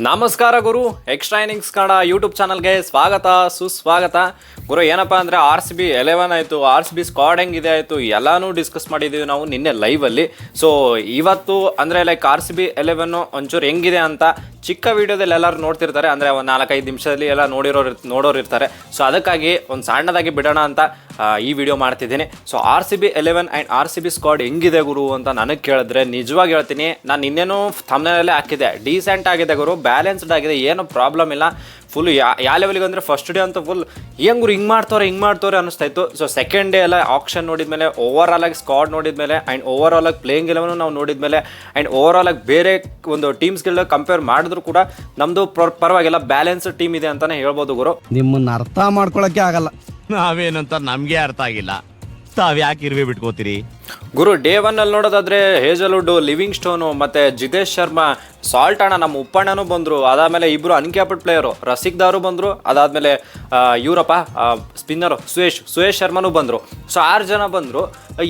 ನಮಸ್ಕಾರ ಗುರು, extra innings Kannada YouTube ಚಾನಲ್ಗೆ ಸ್ವಾಗತ ಸುಸ್ವಾಗತ. ಗುರು ಏನಪ್ಪ ಅಂದರೆ RCB 11 ಆಯಿತು, RCB ಸ್ಕ್ವಾಡ್ ಹೆಂಗಿದೆ ಆಯಿತು ಎಲ್ಲನೂ ಡಿಸ್ಕಸ್ ಮಾಡಿದ್ದೀವಿ ನಾವು ನಿನ್ನೆ ಲೈವಲ್ಲಿ. ಸೊ ಇವತ್ತು ಅಂದರೆ ಲೈಕ್ RCB 11 ಒಂಚೂರು ಹೆಂಗಿದೆ ಅಂತ ಚಿಕ್ಕ ವೀಡಿಯೋದಲ್ಲಿ ಎಲ್ಲರೂ ನೋಡ್ತಿರ್ತಾರೆ, ಅಂದರೆ ಒಂದು 4-5 ನಿಮಿಷದಲ್ಲಿ ಎಲ್ಲ ನೋಡೋರು ಇರ್ತಾರೆ. ಸೊ ಅದಕ್ಕಾಗಿ ಒಂದು ಸಣ್ಣದಾಗಿ ಬಿಡೋಣ ಅಂತ ಈ ವಿಡಿಯೋ ಮಾಡ್ತಿದ್ದೀನಿ. So RCB 11 and RCB squad ಹೆಂಗಿದೆ ಗುರು ಅಂತ ನನಗೆ ಕೇಳಿದ್ರೆ ನಿಜವಾಗಿ ಹೇಳ್ತೀನಿ, ನಾನು ಇನ್ನೇನು ಥಂಬ್ನೇಲಲ್ಲೇ ಹಾಕಿದೆ, ಡೀಸೆಂಟ್ ಆಗಿದೆ ಗುರು, ಬ್ಯಾಲೆನ್ಸ್ಡ್ ಆಗಿದೆ, ಏನು ಪ್ರಾಬ್ಲಮ್ ಇಲ್ಲ. ಫುಲ್ ಯಾವ ಲೆವೆಲ್ಗೆ ಅಂದರೆ ಫಸ್ಟ್ ಡೇ ಅಂತೂ ಫುಲ್ ಹೆಂಗೆ ಗುರು ಹಿಂಗೆ ಮಾಡ್ತವ್ರೆ ಅನ್ನಿಸ್ತಾಯಿತ್ತು. ಸೊ ಸೆಕೆಂಡ್ ಡೇ ಎಲ್ಲ ಆಪ್ಷನ್ ನೋಡಿದ್ಮೇಲೆ, ಓವರ್ ಆಲ್ ಆಗಿ ಸ್ಕ್ವಾಡ್ ನೋಡಿದ್ಮೇಲೆ ಆ್ಯಂಡ್ ಓವರ್ ಆಲ್ ಆಗಿ ಪ್ಲೇಯಿಂಗ್ ಎಲೆವನ್ನು ನಾವು ನೋಡಿದ್ಮೇಲೆ ಆ್ಯಂಡ್ ಓವರ್ ಆಲ್ ಆಗಿ ಬೇರೆ ಒಂದು ಟೀಮ್ಸ್ಗಳ ಕಂಪೇರ್ ಮಾಡಿದ್ರು ಕೂಡ ನಮ್ಮದು ಪರವಾಗಿಲ್ಲ ಬ್ಯಾಲೆನ್ಸ್ ಟೀಮ್ ಇದೆ ಅಂತಲೇ ಹೇಳ್ಬೋದು ಗುರು. ನಿಮ್ಮನ್ನ ಅರ್ಥ ಮಾಡ್ಕೊಳಕ್ಕೆ ಆಗಲ್ಲ. ನಾವೇನಂತ ನಮ್ಗೆ ಅರ್ಥ ಆಗಿಲ್ಲ, ತಾವ್ ಯಾಕೆ ಇರುವೆ ಬಿಟ್ಕೋತೀರಿ ಗುರು? ಡೇ 1 ಅಲ್ಲಿ ನೋಡೋದಾದ್ರೆ ಹೇಜಲ್ವುಡ್, ಲಿವಿಂಗ್ ಸ್ಟೋನು ಮತ್ತು ಜಿತೇಶ್ ಶರ್ಮಾ, ಸಾಲ್ಟ್ ಅಣ್ಣ, ನಮ್ಮ ಉಪ್ಪಣ್ಣನೂ ಬಂದರು, ಅದಾದಮೇಲೆ ಇಬ್ಬರು ಅನ್ಕ್ಯಾಪ್ಡ್ ಪ್ಲೇಯರು ರಸಿಕ್ದಾರು ಬಂದರು, ಅದಾದಮೇಲೆ ಇವರಪ್ಪ ಸ್ಪಿನ್ನರು ಸುಯೇಶ್ ಶರ್ಮನೂ ಬಂದರು. ಸೊ 6 ಜನ ಬಂದರು.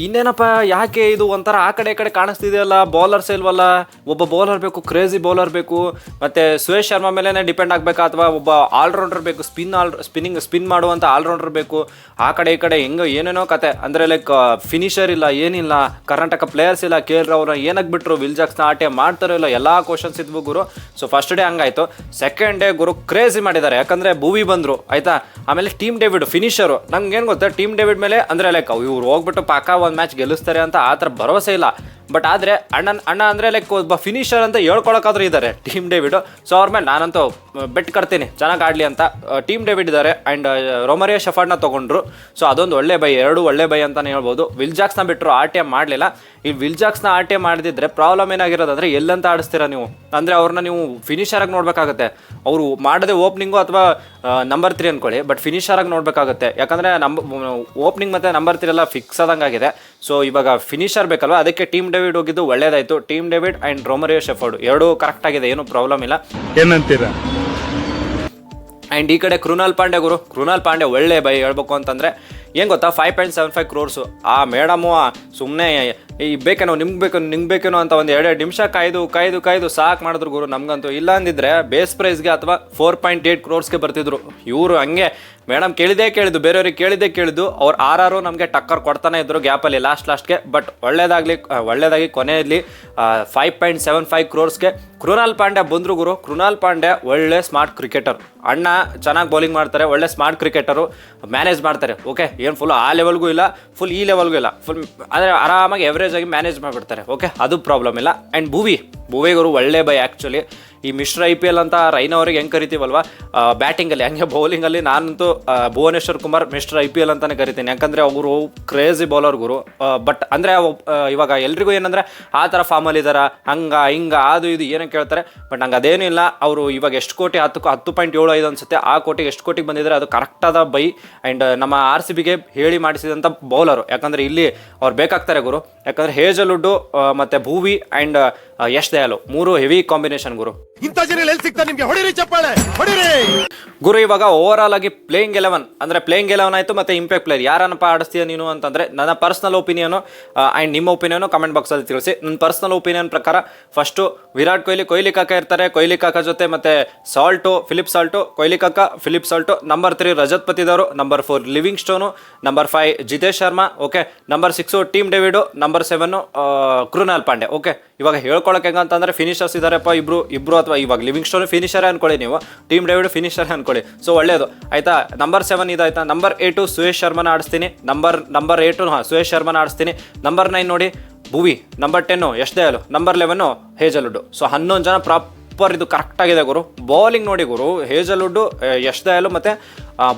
ಇನ್ನೇನಪ್ಪ ಯಾಕೆ ಇದು ಒಂಥರ ಆ ಕಡೆ ಈ ಕಡೆ ಕಾಣಿಸ್ತಿದೆಯಲ್ಲ, ಬೌಲರ್ಸ್ ಇಲ್ವಲ್ಲ, ಒಬ್ಬ ಬೌಲರ್ ಬೇಕು, ಕ್ರೇಜಿ ಬೌಲರ್ ಬೇಕು, ಮತ್ತು ಸುಯೇಶ್ ಶರ್ಮಾ ಮೇಲೇ ಡಿಪೆಂಡ್ ಆಗಬೇಕಾ ಅಥವಾ ಒಬ್ಬ ಆಲ್ರೌಂಡರ್ ಬೇಕು, ಸ್ಪಿನ್ ಮಾಡುವಂಥ ಆಲ್ರೌಂಡರ್ ಬೇಕು. ಆ ಕಡೆ ಈ ಕಡೆ ಹೆಂಗೆ ಏನೇನೋ ಕತೆ, ಅಂದರೆ ಲೈಕ್ ಫಿನಿಷರ್ ಇಲ್ಲ, ಏನಿಲ್ಲ, ಕರ್ನಾಟಕ ಪ್ಲೇಯರ್ಸ್ ಇಲ್ಲ, KL ರಾಹುಲ್ ಏನಕ್ಕೆ ಬಿಟ್ಟರು, ವಿಲ್ ಜಾಕ್ಸ್ನ ಆಟೆ ಮಾಡ್ತಾರೋ ಇಲ್ಲ, ಎಲ್ಲ ಕ್ವಶನ್ಸ್ ಇದ್ವು ಗುರು. ಸೊ ಫಸ್ಟ್ ಡೇ ಹಂಗಾಯ್ತು. ಸೆಕೆಂಡ್ ಡೇ ಗುರು ಕ್ರೇಜಿ ಮಾಡಿದ್ದಾರೆ, ಯಾಕಂದರೆ ಭೂವಿ ಬಂದರು ಆಯಿತಾ, ಆಮೇಲೆ ಟೀಮ್ ಡೇವಿಡ್ ಫಿನಿಷರು. ನಂಗೆ ಏನು ಗೊತ್ತಾ, ಟೀಮ್ ಡೇವಿಡ್ ಮೇಲೆ ಅಂದರೆ ಲೈಕ್ ಇವ್ರು ಹೋಗ್ಬಿಟ್ಟು ಪಾಕ ಒಂದು ಮ್ಯಾಚ್ ಗೆಲ್ಲಿಸ್ತಾರೆ ಅಂತ ಆ ಥರ ಭರವಸೆ ಇಲ್ಲ. ಬಟ್ ಆದರೆ ಅಣ್ಣ ಅಂದರೆ ಲೈಕ್ ಒಬ್ಬ ಫಿನಿಷರ್ ಅಂತ ಹೇಳ್ಕೊಳಕ್ಕಾದ್ರೂ ಇದ್ದಾರೆ ಟೀಮ್ ಡೇವಿಡು. ಸೊ ಅವ್ರ ಮೇಲೆ ನಾನಂತೂ ಬೆಟ್ ಕಟ್ತೀನಿ ಚೆನ್ನಾಗಿ ಆಡಲಿ ಅಂತ. ಟೀಮ್ ಡೇವಿಡ್ ಇದ್ದಾರೆ ಆ್ಯಂಡ್ ರೊಮರಿಯೋ ಶೆಫರ್ಡ್ನ ತೊಗೊಂಡ್ರು. ಸೊ ಅದೊಂದು ಒಳ್ಳೆ ಬೈ, 2 ಒಳ್ಳೆ ಬೈ ಅಂತಲೇ ಹೇಳ್ಬೋದು. ವಿಲ್ ಜಾಕ್ಸ್ನ ಬಿಟ್ಟರು, RTM ಮಾಡಲಿಲ್ಲ. ಈ ವಿಲ್ ಜಾಕ್ಸ್ನ RTM ಮಾಡಿದ್ರೆ ಪ್ರಾಬ್ಲಮ್ ಏನಾಗಿರೋದಂದರೆ ಎಲ್ಲಂತ ಆಡಿಸ್ತೀರಾ ನೀವು, ಅಂದರೆ ಅವ್ರನ್ನ ನೀವು ಫಿನಿಷರಾಗಿ ನೋಡಬೇಕಾಗತ್ತೆ. ಅವರು ಮಾಡದೆ ಓಪನಿಂಗು ಅಥವಾ ನಂಬರ್ 3 ಅಂದ್ಕೊಳ್ಳಿ, ಬಟ್ ಫಿನಿಷರಾಗಿ ನೋಡಬೇಕಾಗತ್ತೆ. ಯಾಕಂದರೆ ಓಪನಿಂಗ್ ಮತ್ತು ನಂಬರ್ 3 ಎಲ್ಲ ಫಿಕ್ಸ್ ಆದಂಗಾಗಿದೆ. ಸೊ ಇವಾಗ ಫಿನಿಷರ್ ಬೇಕಲ್ವ, ಅದಕ್ಕೆ ಟೀಮ್ ಡೇವಿಡ್ ಹೋಗಿದ್ದು ಒಳ್ಳೇದಾಯಿತು. Tim David and Romario Shepherd 2 correct ಆಗಿದೆ, ಏನೂ ಪ್ರಾಬ್ಲಮ್ ಇಲ್ಲ. ಏನಂತೀರಾ? ಆ್ಯಂಡ್ ಈ ಕಡೆ ಕೃಣಾಲ್ ಪಾಂಡೆ ಗುರು, ಕೃಣಾಲ್ ಪಾಂಡೆ ಒಳ್ಳೆ ಬೈ ಹೇಳ್ಬೇಕು ಅಂತಂದರೆ ಏನು ಗೊತ್ತಾ, 5.75 crores. ಆ ಮೇಡಮು ಸುಮ್ಮನೆ ಈ ಬೇಕೇನೋ ನಿಮ್ಗೆ ಬೇಕೇನೋ ಅಂತ ಒಂದು 2 ನಿಮಿಷ ಕಾಯ್ದು ಸಾಕು ಮಾಡಿದ್ರು ಗುರು ನಮಗಂತೂ. ಇಲ್ಲ ಅಂದಿದ್ರೆ ಬೇಸ್ ಪ್ರೈಸ್ಗೆ ಅಥವಾ 4.8 crores ಬರ್ತಿದ್ರು ಇವರು. ಹಂಗೆ ಮೇಡಮ್ ಕೇಳಿದ್ದು, ಬೇರೆಯವ್ರಿಗೆ ಕೇಳಿದ್ದು, ಅವ್ರು ಆರು ನಮಗೆ ಟಕ್ಕರ್ ಕೊಡ್ತಾನೆ ಇದ್ರು ಗ್ಯಾಪಲ್ಲಿ ಲಾಸ್ಟ್ಗೆ. ಬಟ್ ಒಳ್ಳೇದಾಗಿ ಕೊನೆಯಲ್ಲಿ 5.75 crores ಕೃಣಾಲ್ ಪಾಂಡೆ ಬಂದರು ಗುರು. ಕೃಣಾಲ್ ಪಾಂಡೆ ಒಳ್ಳೆ ಸ್ಮಾರ್ಟ್ ಕ್ರಿಕೆಟರ್, ಅಣ್ಣ ಚೆನ್ನಾಗಿ ಬೌಲಿಂಗ್ ಮಾಡ್ತಾರೆ, ಒಳ್ಳೆ ಸ್ಮಾರ್ಟ್ ಕ್ರಿಕೆಟರು, ಮ್ಯಾನೇಜ್ ಮಾಡ್ತಾರೆ. ಓಕೆ, ಏನು ಫುಲ್ ಆ ಲೆವೆಲ್ಗೂ ಇಲ್ಲ, ಫುಲ್ ಈ ಲೆವೆಲ್ಗೂ ಇಲ್ಲ, ಫುಲ್ ಅಂದರೆ ಆರಾಮಾಗಿ ಎವರೇಜ್ ಆಗಿ ಮ್ಯಾನೇಜ್ ಮಾಡಿಬಿಡ್ತಾರೆ. ಓಕೆ, ಅದು ಪ್ರಾಬ್ಲಮ್ ಇಲ್ಲ. ಆ್ಯಂಡ್ ಭುವಿ ಗುರು ಒಳ್ಳೆ ಬೈ ಆ್ಯಕ್ಚುಲಿ. ಈ ಮಿಸ್ಟರ್ IPL ಅಂತ ರೈನವ್ರಿಗೆ ಹೆಂಗೆ ಕರಿತೀವಲ್ವ ಬ್ಯಾಟಿಂಗಲ್ಲಿ, ಹಂಗೆ ಬೌಲಿಂಗಲ್ಲಿ ನಾನಂತೂ ಭುವನೇಶ್ವರ್ ಕುಮಾರ್ ಮಿಸ್ಟರ್ IPL ಅಂತಲೇ ಕರಿತೀನಿ. ಯಾಕಂದರೆ ಅವರು ಕ್ರೇಜಿ ಬೌಲರ್ ಗುರು. ಬಟ್ ಅಂದರೆ ಇವಾಗ ಎಲ್ರಿಗೂ ಏನಂದರೆ ಆ ಥರ ಫಾರ್ಮಲ್ಲಿ ಇದ್ದಾರೆ, ಹಿಂಗೆ ಅದು ಇದು ಏನೋ ಕೇಳ್ತಾರೆ. ಬಟ್ ನಂಗೆ ಅದೇನೂ ಇಲ್ಲ. ಅವರು ಇವಾಗ ಎಷ್ಟು ಕೋಟಿ, 10.75 ಅನಿಸುತ್ತೆ, ಆ ಕೋಟಿಗೆ ಎಷ್ಟು ಕೋಟಿಗೆ ಬಂದಿದ್ದಾರೆ, ಅದು ಕರೆಕ್ಟಾದ ಬೈ. ಆ್ಯಂಡ್ ನಮ್ಮ RCBಗೆ ಹೇಳಿ ಮಾಡಿಸಿದಂಥ ಬೌಲರು, ಯಾಕಂದರೆ ಇಲ್ಲಿ ಅವ್ರು ಬೇಕಾಗ್ತಾರೆ ಗುರು. ಯಾಕಂದರೆ ಹೇಜಲ್ವುಡ್ಡು ಮತ್ತು ಭೂವಿ ಆ್ಯಂಡ್ ಯಶ್ ದಯಾಲು 3 ಹೆವಿ ಕಾಂಬಿನೇಷನ್ ಗುರು. ಇಂಥ ಜನ ಎಲ್ಲಿ ಸಿಗ್ತಾರೆ ನಿಮ್ಗೆ? ಹೊಡಿರಿ ಚಪ್ಪಾಳೆ, ಹೊಡಿರಿ ಗುರು. ಇವಾಗ ಓವರ್ ಆಲ್ ಆಗಿ ಪ್ಲೇಯಿಂಗ್ 11 ಆಯಿತು, ಮತ್ತು ಇಂಪ್ಯಾಕ್ಟ್ ಪ್ಲೇಯರ್ ಯಾರನ್ನಪ್ಪ ಆಡಿಸ್ತೀಯ ನೀನು ಅಂತಂದರೆ ನನ್ನ ಪರ್ಸ್ನಲ್ ಒಪಿನಿಯನು ಆ್ಯಂಡ್ ನಿಮ್ಮ ಒಪಿನಿಯನು ಕಮೆಂಟ್ ಬಾಕ್ಸಲ್ಲಿ ತಿಳಿಸಿ. ನನ್ನ ಪರ್ಸ್ನಲ್ ಒಪಿನಿಯನ್ ಪ್ರಕಾರ ಫಸ್ಟು ವಿರಾಟ್ ಕೊಹ್ಲಿ ಕಾಕ ಇರ್ತಾರೆ. ಕೊಹ್ಲಿ ಕಾಕ ಜೊತೆ ಮತ್ತು ಫಿಲಿಪ್ ಸಾಲ್ಟು, ಕೊಹ್ಲಿ ಕಾಕ, Philip Salt. Number 3 Rajat Patidar, number 4 Livingstone, number 5 Jitesh Sharma. Okay, number 6 Tim David, number 7 Krunal Pandya. Okay, ಇವಾಗ ಹೇಳ್ಕೊಳಕ್ಕೆ ಹೆಂಗಂತಂದರೆ ಫಿನಿಷರ್ಸ್ ಇದ್ದಾರಪ್ಪ ಇಬ್ರು ಅಥವಾ ಇವಾಗ ಲಿವಿಂಗ್ ಸ್ಟೋನ್ ಫಿನಿಷರೇ ಅನ್ಕೊಳ್ಳಿ, ನೀವು ಟೀಮ್ ಡೇವಿಡ್ ಫಿನಿಷರೇ ಅನ್ಕೊಳ್ಳಿ. ಸೊ ಒಳ್ಳೇದು ಆಯಿತಾ. ನಂಬರ್ 7 ಇದಾಯ್ತಾ. ನಂಬರ್ 8 ಸುಯೇಶ್ ಶರ್ಮನ ಆಡಿಸ್ತೀನಿ. ನಂಬರ್ 8 ಸುಯೇಶ್ ಶರ್ಮನ ಆಡಿಸ್ತೀನಿ. ನಂಬರ್ 9 ನೋಡಿ Bhuvi, number 10 Yash Dayal, number 11 Hazlewood. So 11 ಜನ ಪ್ರಾಪರ್ ಇದು ಕರೆಕ್ಟಾಗಿದೆ ಗುರು. ಬೌಲಿಂಗ್ ನೋಡಿ ಗುರು, ಹೇಜಲ್ವುಡ್ಡು, ಯಶ್ ದಯಾಲು ಮತ್ತು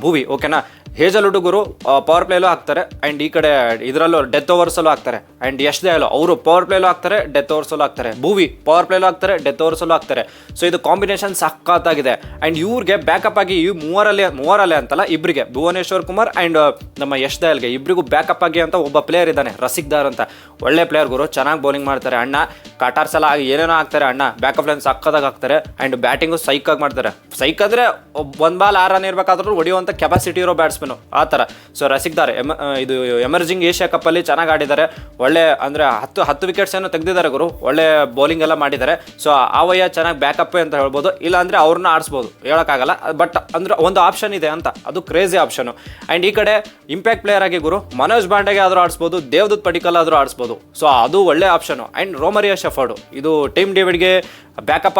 ಭುವಿ. ಓಕೆನಾ, ಹೇಜಲ್ವುಡ್ ಗುರು ಪವರ್ ಪ್ಲೇಲೂ ಹಾಕ್ತಾರೆ ಆ್ಯಂಡ್ ಈ ಕಡೆ ಇದರಲ್ಲೂ ಡೆತ್ ಓವರ್ಸಲ್ಲೂ ಹಾಕ್ತಾರೆ. ಆ್ಯಂಡ್ ಯಶ್ ದಯಾಲು ಅವರು ಪವರ್ ಪ್ಲೇಲೂ ಹಾಕ್ತಾರೆ, ಡೆತ್ ಓವರ್ಸಲ್ಲೂ ಹಾಕ್ತಾರೆ. ಭೂವಿ ಪವರ್ ಪ್ಲೇಲೂ ಹಾಕ್ತಾರೆ, ಡೆತ್ ಓವರ್ಸಲ್ಲೂ ಹಾಕ್ತಾರೆ. ಸೊ ಇದು ಕಾಂಬಿನೇಷನ್ ಸಖತ್ತಾಗಿದೆ. ಆ್ಯಂಡ್ ಇವ್ರಿಗೆ ಬ್ಯಾಕಪ್ ಆಗಿ ಈ ಮೂವರಲ್ಲೇ ಅಂತಲ್ಲ, ಇಬ್ಬರಿಗೆ ಭುವನೇಶ್ವರ್ ಕುಮಾರ್ ಆ್ಯಂಡ್ ನಮ್ಮ ಯಶ್ ದಯಾಲ್ಗೆ ಇಬ್ಬರಿಗೂ ಬ್ಯಾಕಪ್ ಆಗಿ ಅಂತ ಒಬ್ಬ ಪ್ಲೇಯರ್ ಇದ್ದಾನೆ, ರಸಿಕ್ದಾರ್ ಅಂತ. ಒಳ್ಳೆ ಪ್ಲೇಯರ್ ಗುರು, ಚೆನ್ನಾಗಿ ಬೌಲಿಂಗ್ ಮಾಡ್ತಾರೆ ಅಣ್ಣ. ಕಟಾರ್ಸ್ ಎಲ್ಲ ಏನೇನೋ ಹಾಕ್ತಾರೆ ಅಣ್ಣ, ಬ್ಯಾಕಪ್ ಲೈನ್ ಸಕ್ಕತ್ತಾಗಿ ಹಾಕ್ತಾರೆ. ಆ್ಯಂಡ್ ಬ್ಯಾಟಿಂಗು ಸೈಕಾಗಿ ಮಾಡ್ತಾರೆ. ಸೈಕ್ ಅಂದರೆ 1 ಬಾಲ್ 6 ರನ್ ಇರಬೇಕಾದ್ರೂ ಹೊಡೆಯುವಂಥ ಕೆಪಾಸಿಟಿ ಇರೋ ಬ್ಯಾಟ್ಸ್ಮನ್ ಬ್ಯಾಟ್ಸ್ಮನ್ ಆ ಥರ. ಸೊ ರಸಿಕ್ದಾರ್ ಇದು ಎಮರ್ಜಿಂಗ್ ಏಷ್ಯಾ ಕಪ್ಪಲ್ಲಿ ಚೆನ್ನಾಗಿ ಆಡಿದ್ದಾರೆ, ಒಳ್ಳೆ ಅಂದರೆ 10 ವಿಕೆಟ್ಸ್ ಏನೋ ತೆಗೆದಿದ್ದಾರೆ ಗುರು, ಒಳ್ಳೆ ಬೌಲಿಂಗ್ ಎಲ್ಲ ಮಾಡಿದ್ದಾರೆ. ಸೊ ಆವಯ್ಯ ಚೆನ್ನಾಗಿ ಬ್ಯಾಕಪ್ ಅಂತ ಹೇಳ್ಬೋದು, ಇಲ್ಲಾಂದರೆ ಅವ್ರನ್ನ ಆಡಿಸ್ಬೋದು, ಹೇಳೋಕ್ಕಾಗಲ್ಲ. ಬಟ್ ಅಂದ್ರೆ ಒಂದು ಆಪ್ಷನ್ ಇದೆ ಅಂತ, ಅದು ಕ್ರೇಜಿ ಆಪ್ಷನು. ಆ್ಯಂಡ್ ಈ ಕಡೆ ಇಂಪ್ಯಾಕ್ಟ್ ಪ್ಲೇಯರ್ ಆಗಿ ಗುರು ಮನೋಜ್ ಬಾಂಡೆಗೆ ಆದರೂ ಆಡಿಸ್ಬೋದು, ದೇವದೂತ್ ಪಡಿಕಲ್ ಆದರೂ ಆಡಿಸ್ಬೋದು. ಸೊ ಅದು ಒಳ್ಳೆ ಆಪ್ಷನು. ಆ್ಯಂಡ್ ರೋಮರಿಯಾ ಶೆಫರ್ಡು ಇದು ಟೀಮ್ ಡೇವಿಡ್ಗೆ ಬ್ಯಾಕಪ್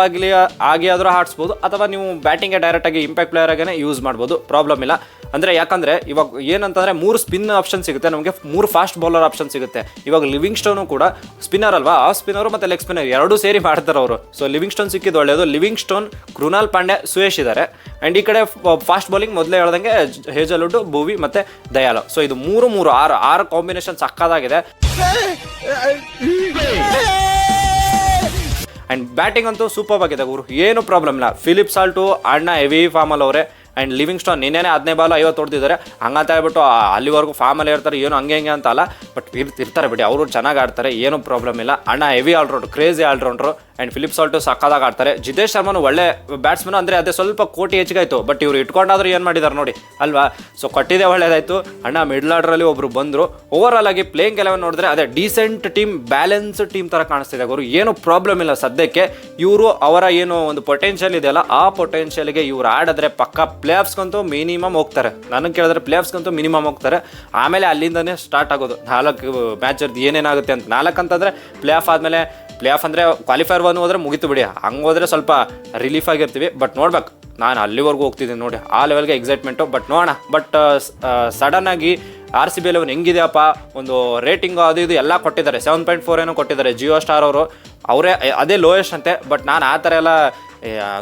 ಆಗಿ ಆದರೂ ಆಡಿಸ್ಬೋದು, ಅಥವಾ ನೀವು ಬ್ಯಾಟಿಂಗ್ಗೆ ಡೈರೆಕ್ಟಾಗಿ ಇಂಪ್ಯಾಕ್ಟ್ ಪ್ಲೇಯರ್ ಆಗೇ ಯೂಸ್ ಮಾಡ್ಬೋದು, ಪ್ರಾಬ್ಲಮ್ ಇಲ್ಲ. ಅಂದರೆ ಯಾಕಂದರೆ ಇವಾಗ ಏನಂತಂದರೆ 3 ಸ್ಪಿನ್ ಆಪ್ಷನ್ ಸಿಗುತ್ತೆ ನಮಗೆ, 3 ಫಾಸ್ಟ್ ಬೌಲರ್ ಆಪ್ಷನ್ ಸಿಗುತ್ತೆ. ಇವಾಗ ಲಿವಿಂಗ್ ಸ್ಟೋನು ಕೂಡ ಸ್ಪಿನ್ನರ್ ಅಲ್ವಾ, ಆ ಸ್ಪಿನ್ನರು ಮತ್ತು ಲೆಗ್ ಸ್ಪಿನ್ನರ್ ಎರಡೂ ಸೇರಿ ಮಾಡ್ತಾರೆ ಅವರು. ಸೊ ಲಿವಿಂಗ್ ಸ್ಟೋನ್ ಸಿಕ್ಕಿದ್ದು ಒಳ್ಳೆಯದು. ಲಿವಿಂಗ್ ಸ್ಟೋನ್, ಕೃಣಾಲ್ ಪಾಂಡೆ, ಸುಯೇಶ್ ಇದ್ದಾರೆ. ಆ್ಯಂಡ್ ಈ ಕಡೆ ಫಾಸ್ಟ್ ಬೌಲಿಂಗ್ ಮೊದಲೇ ಹೇಳ್ದಂಗೆ ಹೇಜಲ್ವುಡ್, ಭುವಿ ಮತ್ತು ದಯಾಲು. ಸೊ ಇದು 3-6 ಕಾಂಬಿನೇಷನ್ ಸಕ್ಕದಾಗಿದೆ. ಆ್ಯಂಡ್ ಬ್ಯಾಟಿಂಗ್ ಅಂತೂ ಸೂಪರ್ ಆಗಿದೆ ಗುರು, ಏನು ಪ್ರಾಬ್ಲಮ್ ಇಲ್ಲ. ಫಿಲಿಪ್ ಸಾಲ್ಟು ಅಣ್ಣ ಹೆವಿ ಫಾರ್ಮಲ್ಲಿ ಅವರೇ. ಆ್ಯಂಡ್ ಲಿವಿಂಗ್ ಸ್ಟೋನ್ ನಿನ್ನೆ 15 ಬಾಲ್ 50 ಹೊಡೆದಿದ್ದಾರೆ. ಹಂಗಂತ ಹೇಳ್ಬಿಟ್ಟು ಅಲ್ಲಿವರೆಗೂ ಫಾರ್ಮಲ್ಲಿ ಇರ್ತಾರೆ, ಏನು ಹಂಗೆ ಅಂತ ಅಲ್ಲ, ಬಟ್ ಇರ್ತಾರೆ ಬಿಡಿ, ಅವರು ಚೆನ್ನಾಗಿ ಆಡ್ತಾರೆ, ಏನೂ ಪ್ರಾಬ್ಲಮ್ ಇಲ್ಲ. ಅಣ್ಣ ಹೆವಿ ಆಲ್ರೌಂಡ್ರು, ಕ್ರೇಜಿ ಆಲ್ರೌಂಡ್ರು. ಆ್ಯಂಡ್ ಫಿಲಿಪ್ ಸಾಲ್ಟು ಸಕ್ಕದಾಗಿ ಆಡ್ತಾರೆ. ಜಿತೇಶ್ ಶರ್ಮನು ಒಳ್ಳೆ ಬ್ಯಾಟ್ಸ್ಮನ್, ಅಂದರೆ ಅದೇ ಸ್ವಲ್ಪ ಕೋಟಿ ಹೆಚ್ಚಿಗಾಯಿತು, ಬಟ್ ಇವ್ರು ಇಟ್ಕೊಂಡಾದ್ರೂ ಏನು ಮಾಡಿದ್ದಾರೆ ನೋಡಿ ಅಲ್ವಾ. ಸೊ ಕೊಟ್ಟಿದ್ದೇ ಒಳ್ಳೇದಾಯಿತು. ಅಣ್ಣ ಮಿಡ್ಲ್ ಆರ್ಡ್ರಲ್ಲಿ ಒಬ್ಬರು ಬಂದರು. ಓವರಾಲ್ ಆಗಿ ಪ್ಲೇಯಿಂಗ್ 11 ನೋಡಿದ್ರೆ ಅದೇ ಡೀಸೆಂಟ್ ಟೀಮ್, ಬ್ಯಾಲೆನ್ಸ್ಡ್ ಟೀಮ್ ಥರ ಕಾಣಿಸ್ತಿದೆ ಅವರು, ಏನು ಪ್ರಾಬ್ಲಮ್ ಇಲ್ಲ ಸದ್ಯಕ್ಕೆ. ಇವರು ಅವರ ಏನು ಒಂದು ಪೊಟೆನ್ಷಿಯಲ್ ಇದೆಯಲ್ಲ, ಆ ಪೊಟೆನ್ಷಿಯಲ್ಗೆ ಇವ್ರು ಆಡಿದ್ರೆ ಪಕ್ಕ ಪ್ಲೇ ಆಫ್ಸ್ಗಂತೂ ಮಿನಿಮಮ್ ಹೋಗ್ತಾರೆ. ನನಗೆ ಕೇಳಿದ್ರೆ ಪ್ಲೇ ಆಫ್ಸ್ಗಂತೂ ಮಿನಿಮಮ್ ಹೋಗ್ತಾರೆ. ಆಮೇಲೆ ಅಲ್ಲಿಂದನೇ ಸ್ಟಾರ್ಟ್ ಆಗೋದು 4 ಮ್ಯಾಚದ್ದು ಏನೇನಾಗುತ್ತೆ ಅಂತ. 4 ಅಂತಂದರೆ ಪ್ಲೇ ಆಫ್ ಆದಮೇಲೆ, ಪ್ಲೇ ಆಫ್ ಅಂದರೆ ಕ್ವಾಲಿಫೈರ್ 1 ಹೋದರೆ ಮುಗಿತು ಬಿಡಿ, ಹಂಗೆ ಹೋದರೆ ಸ್ವಲ್ಪ ರಿಲೀಫ್ ಆಗಿರ್ತೀವಿ. ಬಟ್ ನೋಡ್ಬೇಕು, ನಾನು ಅಲ್ಲಿವರೆಗೂ ಹೋಗ್ತಿದ್ದೀನಿ ನೋಡಿ, ಆ ಲೆವೆಲ್ಗೆ ಎಕ್ಸೈಟ್ಮೆಂಟು. ಬಟ್ ನೋಡೋಣ. ಬಟ್ ಸಡನ್ನಾಗಿ RCB 11 ಹೆಂಗಿದೆಯಪ್ಪ, ಒಂದು ರೇಟಿಂಗು ಅದು ಇದು ಎಲ್ಲ ಕೊಟ್ಟಿದ್ದಾರೆ, 7.4 ಏನೋ ಕೊಟ್ಟಿದ್ದಾರೆ ಜಿಯೋ ಸ್ಟಾರ್ ಅವರು, ಅವರೇ ಅದೇ ಲೋಯೆಸ್ಟ್ ಅಂತೆ. ಬಟ್ ನಾನು ಆ ಥರ ಎಲ್ಲ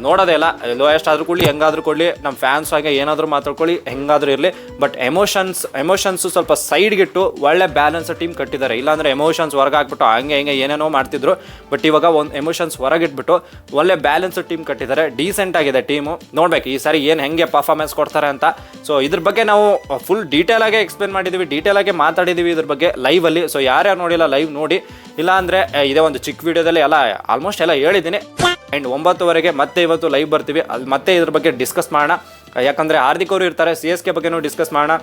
ನೋಡೋದೇ ಇಲ್ಲ. ಲೋಯೆಸ್ಟ್ ಆದರೂ ಕೊಡಲಿ, ಹೆಂಗಾದರೂ ಕೊಡಲಿ, ನಮ್ಮ ಫ್ಯಾನ್ಸ್ ಹಾಗೆ ಏನಾದರೂ ಮಾತಾಡ್ಕೊಳ್ಳಿ, ಹೆಂಗಾದರೂ ಇರಲಿ. ಬಟ್ ಎಮೋಷನ್ಸು ಸ್ವಲ್ಪ ಸೈಡ್ಗಿಟ್ಟು ಒಳ್ಳೆ ಬ್ಯಾಲೆನ್ಸ್ ಟೀಮ್ ಕಟ್ಟಿದ್ದಾರೆ. ಇಲ್ಲಾಂದರೆ ಎಮೋಷನ್ಸ್ ಹೊರಗೆ ಹಾಕ್ಬಿಟ್ಟು ಹಂಗೆ ಏನೇನೋ ಮಾಡ್ತಿದ್ರು. ಬಟ್ ಇವಾಗ ಒಂದು ಎಮೋಷನ್ಸ್ ಹೊರಗಿಟ್ಬಿಟ್ಟು ಒಳ್ಳೆ ಬ್ಯಾಲೆನ್ಸ್ ಟೀಮ್ ಕಟ್ಟಿದ್ದಾರೆ. ಡೀಸೆಂಟ್ ಆಗಿದೆ ಟೀಮು. ನೋಡ್ಬೇಕು ಈ ಸಾರಿ ಏನು ಹೆಂಗೆ ಪರ್ಫಾರ್ಮೆನ್ಸ್ ಕೊಡ್ತಾರೆ ಅಂತ. ಸೊ ಇದ್ರ ಬಗ್ಗೆ ನಾವು ಫುಲ್ ಡೀಟೇಲಾಗೆ ಎಕ್ಸ್ಪ್ಲೇನ್ ಮಾಡಿದ್ದೀವಿ, ಡೀಟೇಲಾಗೆ ಮಾತಾಡಿದ್ದೀವಿ ಇದ್ರ ಬಗ್ಗೆ ಲೈವಲ್ಲಿ. ಸೊ ಯಾರ್ಯಾರು ನೋಡಿಲ್ಲ ಲೈವ್ ನೋಡಿ, ಇಲ್ಲ ಅಂದರೆ ಇದೇ ಒಂದು ಚಿಕ್ಕ ವೀಡಿಯೋದಲ್ಲಿ ಎಲ್ಲ ಆಲ್ಮೋಸ್ಟ್ ಎಲ್ಲ ಹೇಳಿದ್ದೀನಿ. ಆ್ಯಂಡ್ 9 ಮತ್ತೆ ಇವತ್ತು ಲೈವ್ ಬರ್ತೀವಿ, ಅಲ್ಲಿ ಮತ್ತೆ ಇದ್ರ ಬಗ್ಗೆ ಡಿಸ್ಕಸ್ ಮಾಡೋಣ. ಯಾಕಂದರೆ ಹಾರ್ದಿಕ್ ಅವರು ಇರ್ತಾರೆ, CSK ಬಗ್ಗೆನೂ ಡಿಸ್ಕಸ್ ಮಾಡೋಣ.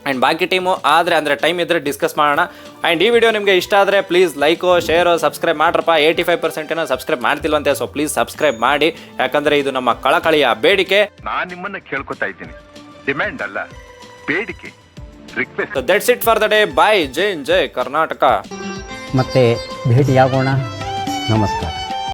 ಆ್ಯಂಡ್ ಬಾಕಿ ಟೀಮು ಅಂದರೆ ಟೈಮ್ ಇದ್ದರೆ ಡಿಸ್ಕಸ್ ಮಾಡೋಣ. ಆ್ಯಂಡ್ ಈ ವಿಡಿಯೋ ನಿಮಗೆ ಇಷ್ಟ ಆದರೆ ಪ್ಲೀಸ್ ಲೈಕು, ಶೇರು, ಸಬ್ಸ್ಕ್ರೈಬ್ ಮಾಡ್ರಪ್ಪ. 85% ಏನೋ ಸಬ್ಸ್ಕ್ರೈಬ್ ಮಾಡ್ತಿಲ್ವಂತೆ. ಸೊ ಪ್ಲೀಸ್ ಸಬ್ಸ್ಕ್ರೈಬ್ ಮಾಡಿ, ಯಾಕಂದರೆ ಇದು ನಮ್ಮ ಕಳಕಳಿಯ ಬೇಡಿಕೆ. ನಾನು ನಿಮ್ಮನ್ನ ಕೇಳ್ಕೊತಾ ಇದ್ದೀನಿ, ಡಿಮ್ಯಾಂಡ್ ಅಲ್ಲ, ಬೇಡಿಕೆ, request. So that's it for the day. Bye. ಜೈ ಕರ್ನಾಟಕ. ಮತ್ತೆ ಭೇಟಿಯಾಗೋಣ. ನಮಸ್ಕಾರ.